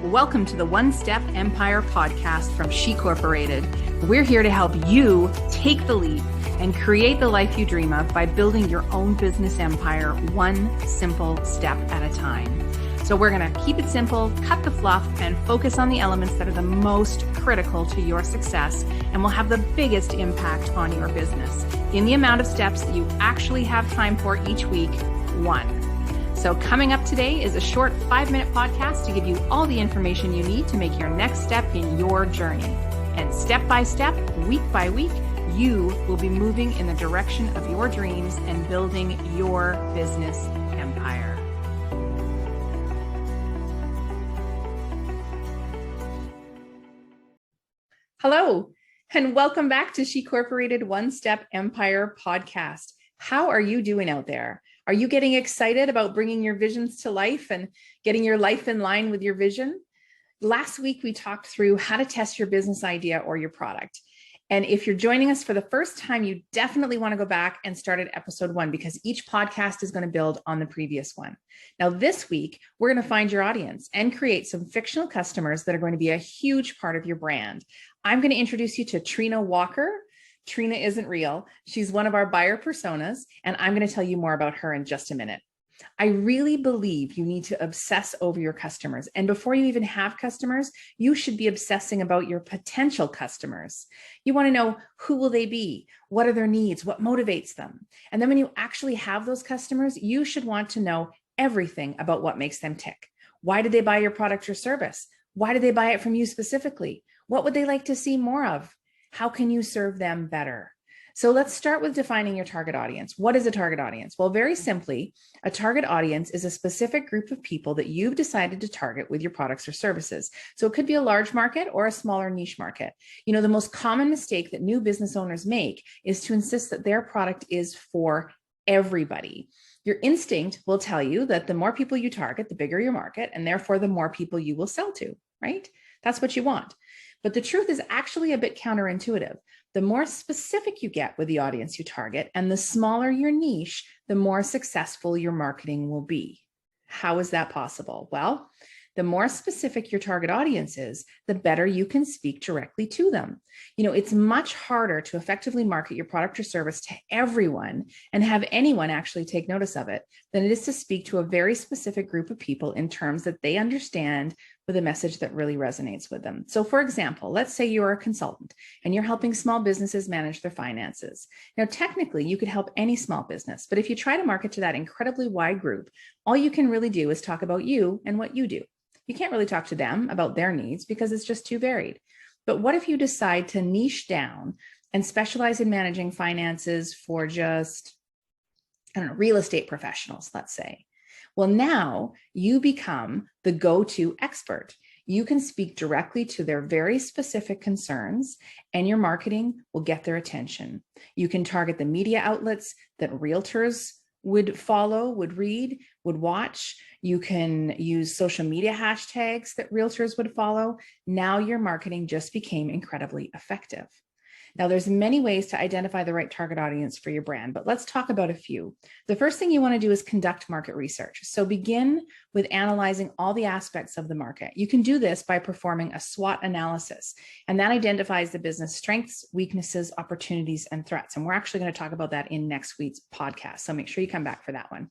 Welcome to the One Step Empire podcast from SHEcorporated. We're here to help you take the leap and create the life you dream of by building your own business empire one simple step at a time. So we're going to keep it simple, cut the fluff, and focus on the elements that are the most critical to your success and will have the biggest impact on your business in the amount of steps that you actually have time for each week, one. So coming up today is a short 5-minute podcast to give you all the information you need to make your next step in your journey. And step by step, week by week, you will be moving in the direction of your dreams and building your business empire. Hello, and welcome back to SHEcorporated One Step Empire podcast. How are you doing out there? Are you getting excited about bringing your visions to life and getting your life in line with your vision? Last week, we talked through how to test your business idea or your product. And if you're joining us for the first time, you definitely want to go back and start at episode 1 because each podcast is going to build on the previous one. Now, this week, we're going to find your audience and create some fictional customers that are going to be a huge part of your brand. I'm going to introduce you to Trina Walker. Trina isn't real. She's one of our buyer personas, and I'm going to tell you more about her in just a minute. I really believe you need to obsess over your customers. And before you even have customers, you should be obsessing about your potential customers. You want to know, who will they be? What are their needs? What motivates them? And then when you actually have those customers, you should want to know everything about what makes them tick. Why did they buy your product or service? Why did they buy it from you specifically? What would they like to see more of? How can you serve them better? So let's start with defining your target audience. What is a target audience? Well, very simply, a target audience is a specific group of people that you've decided to target with your products or services. So it could be a large market or a smaller niche market. You know, the most common mistake that new business owners make is to insist that their product is for everybody. Your instinct will tell you that the more people you target, the bigger your market, and therefore the more people you will sell to, right? That's what you want. But the truth is actually a bit counterintuitive. The more specific you get with the audience you target and the smaller your niche, the more successful your marketing will be. How is that possible? Well, the more specific your target audience is, the better you can speak directly to them. You know, it's much harder to effectively market your product or service to everyone and have anyone actually take notice of it than it is to speak to a very specific group of people in terms that they understand with a message that really resonates with them. So for example, let's say you're a consultant and you're helping small businesses manage their finances. Now, technically, you could help any small business, but if you try to market to that incredibly wide group, all you can really do is talk about you and what you do. You can't really talk to them about their needs because it's just too varied. But what if you decide to niche down and specialize in managing finances for just, real estate professionals, let's say? Well, now you become the go-to expert. You can speak directly to their very specific concerns, and your marketing will get their attention. You can target the media outlets that realtors would follow, would read, would watch. You can use social media hashtags that realtors would follow. Now your marketing just became incredibly effective. Now, there's many ways to identify the right target audience for your brand, but let's talk about a few. The first thing you want to do is conduct market research. So begin with analyzing all the aspects of the market. You can do this by performing a SWOT analysis, and that identifies the business strengths, weaknesses, opportunities, and threats. And we're actually going to talk about that in next week's podcast. So make sure you come back for that one.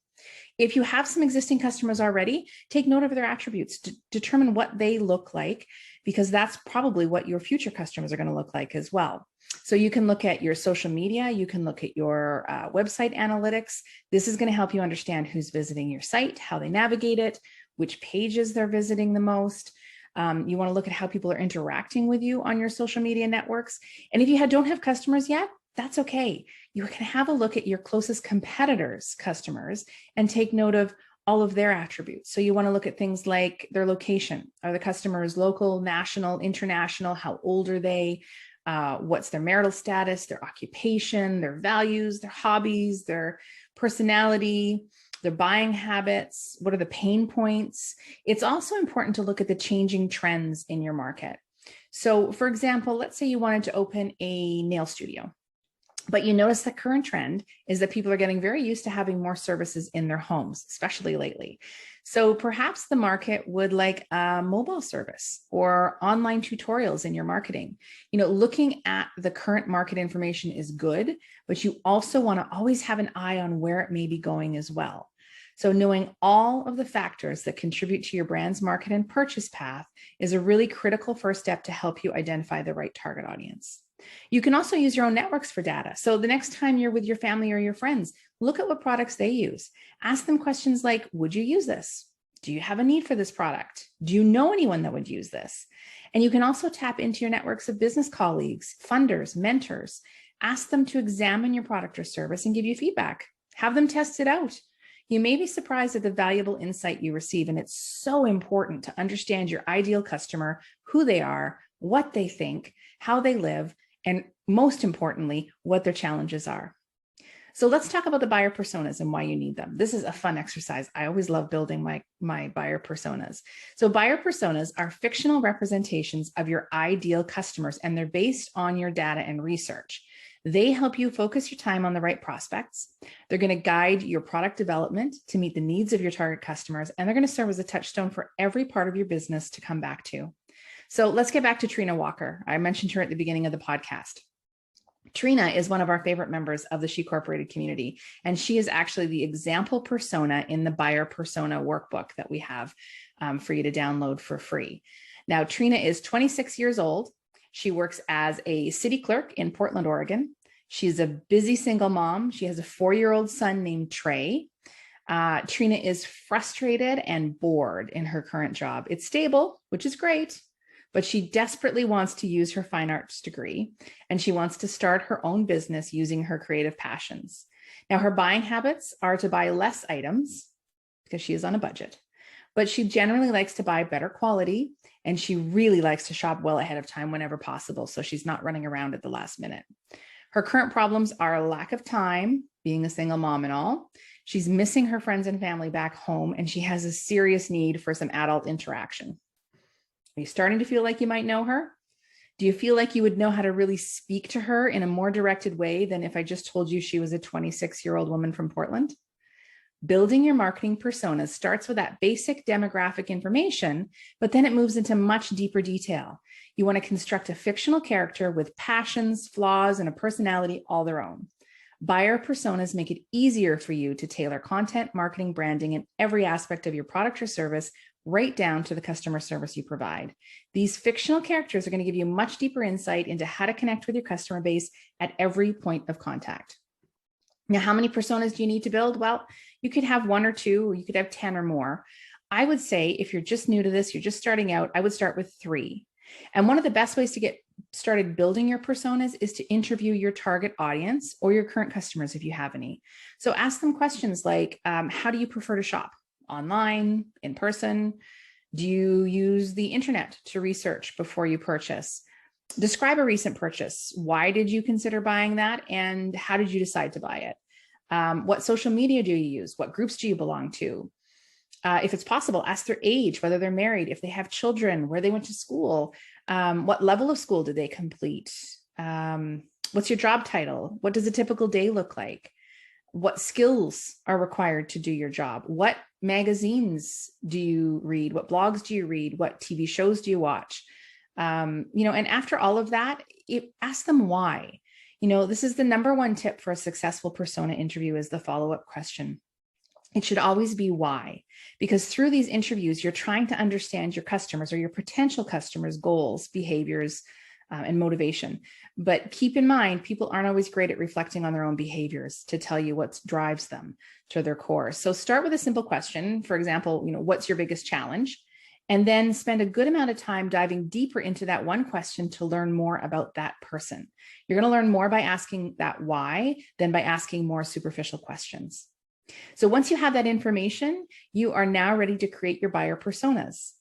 If you have some existing customers already, take note of their attributes, determine what they look like, because that's probably what your future customers are going to look like as well. So you can look at your social media, you can look at your website analytics. This is going to help you understand who's visiting your site, how they navigate it, which pages they're visiting the most. You want to look at how people are interacting with you on your social media networks. And if you don't have customers yet, that's okay. You can have a look at your closest competitors' customers and take note of all of their attributes. So you want to look at things like their location. Are the customers local, national, international? How old are they? What's their marital status, their occupation, their values, their hobbies, their personality, their buying habits? What are the pain points? It's also important to look at the changing trends in your market. So for example, let's say you wanted to open a nail studio. But you notice the current trend is that people are getting very used to having more services in their homes, especially lately. So perhaps the market would like a mobile service or online tutorials in your marketing. Looking at the current market information is good, but you also want to always have an eye on where it may be going as well. So knowing all of the factors that contribute to your brand's market and purchase path is a really critical first step to help you identify the right target audience. You can also use your own networks for data. So the next time you're with your family or your friends, look at what products they use. Ask them questions like, would you use this? Do you have a need for this product? Do you know anyone that would use this? And you can also tap into your networks of business colleagues, funders, mentors. Ask them to examine your product or service and give you feedback. Have them test it out. You may be surprised at the valuable insight you receive, and it's so important to understand your ideal customer, who they are, what they think, how they live, and most importantly, what their challenges are. So let's talk about the buyer personas and why you need them. This is a fun exercise. I always love building my buyer personas. So buyer personas are fictional representations of your ideal customers, and they're based on your data and research. They help you focus your time on the right prospects. They're going to guide your product development to meet the needs of your target customers, and they're going to serve as a touchstone for every part of your business to come back to. So let's get back to Trina Walker. I mentioned her at the beginning of the podcast. Trina is one of our favorite members of the SHEcorporated community, and she is actually the example persona in the buyer persona workbook that we have for you to download for free. Now, Trina is 26 years old. She works as a city clerk in Portland, Oregon. She's a busy single mom. She has a 4-year-old son named Trey. Trina is frustrated and bored in her current job. It's stable, which is great, but she desperately wants to use her fine arts degree, and she wants to start her own business using her creative passions. Now, her buying habits are to buy less items because she is on a budget, but she generally likes to buy better quality, and she really likes to shop well ahead of time whenever possible, so she's not running around at the last minute. Her current problems are a lack of time, being a single mom and all. She's missing her friends and family back home, and she has a serious need for some adult interaction. Are you starting to feel like you might know her? Do you feel like you would know how to really speak to her in a more directed way than if I just told you she was a 26-year-old woman from Portland? Building your marketing personas starts with that basic demographic information, but then it moves into much deeper detail. You want to construct a fictional character with passions, flaws, and a personality all their own. Buyer personas make it easier for you to tailor content, marketing, branding, and every aspect of your product or service right down to the customer service you provide. These fictional characters are going to give you much deeper insight into how to connect with your customer base at every point of contact. Now, how many personas do you need to build? Well, you could have 1 or 2, or you could have 10 or more. I would say if you're just new to this, you're just starting out, I would start with 3. And one of the best ways to get started building your personas is to interview your target audience or your current customers if you have any. So ask them questions like, how do you prefer to shop? Online, in person? Do you use the internet to research before you purchase? Describe a recent purchase. Why did you consider buying that? And how did you decide to buy it? What social media do you use? What groups do you belong to? If it's possible, ask their age, whether they're married, if they have children, where they went to school, what level of school did they complete? What's your job title? What does a typical day look like? What skills are required to do your job? What magazines do you read? What blogs do you read? What TV shows do you watch? And after all of that, ask them why. This is the number one tip for a successful persona interview is the follow-up question. It should always be why, because through these interviews, you're trying to understand your customers or your potential customers' goals, behaviors, and motivation. But keep in mind, people aren't always great at reflecting on their own behaviors to tell you what drives them to their core. So start with a simple question. For example, what's your biggest challenge? And then spend a good amount of time diving deeper into that one question to learn more about that person. You're going to learn more by asking that why than by asking more superficial questions. So once you have that information, you are now ready to create your buyer personas.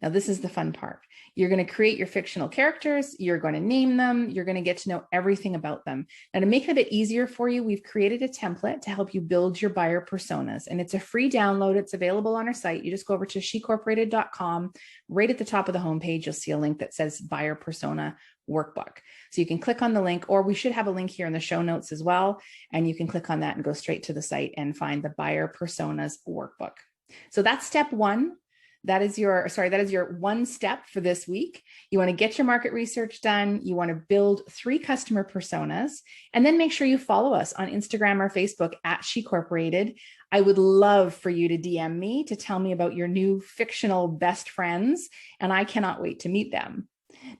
Now, this is the fun part. You're going to create your fictional characters. You're going to name them. You're going to get to know everything about them. Now, to make it a bit easier for you, we've created a template to help you build your buyer personas. And it's a free download. It's available on our site. You just go over to SHEcorporated.com. Right at the top of the homepage, you'll see a link that says Buyer Persona Workbook. So you can click on the link, or we should have a link here in the show notes as well. And you can click on that and go straight to the site and find the Buyer Personas Workbook. So that's step one. That is your one step for this week. You want to get your market research done. You want to build 3 customer personas, and then make sure you follow us on Instagram or Facebook at SHEcorporated. I would love for you to DM me to tell me about your new fictional best friends, and I cannot wait to meet them.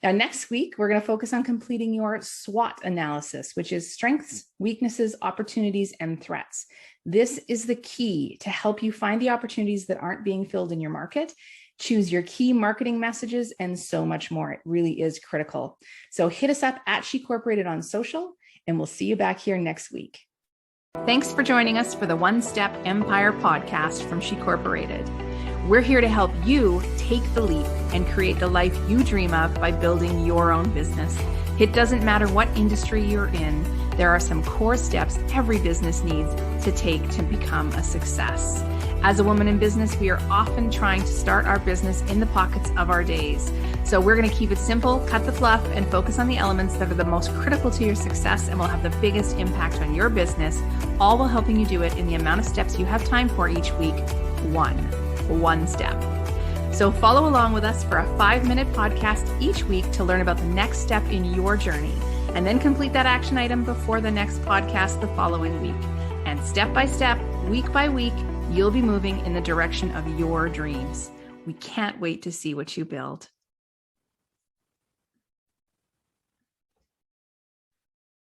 Now, next week, we're going to focus on completing your SWOT analysis, which is strengths, weaknesses, opportunities, and threats. This is the key to help you find the opportunities that aren't being filled in your market, choose your key marketing messages, and so much more. It really is critical. So hit us up at SHEcorporated on social, and we'll see you back here next week. Thanks for joining us for the One Step Empire podcast from SHEcorporated. We're here to help you take the leap and create the life you dream of by building your own business. It doesn't matter what industry you're in, there are some core steps every business needs to take to become a success. As a woman in business, we are often trying to start our business in the pockets of our days. So we're going to keep it simple, cut the fluff, and focus on the elements that are the most critical to your success and will have the biggest impact on your business, all while helping you do it in the amount of steps you have time for each week, one step. So follow along with us for a 5-minute podcast each week to learn about the next step in your journey, and then complete that action item before the next podcast the following week. And step by step, week by week, you'll be moving in the direction of your dreams. We can't wait to see what you build.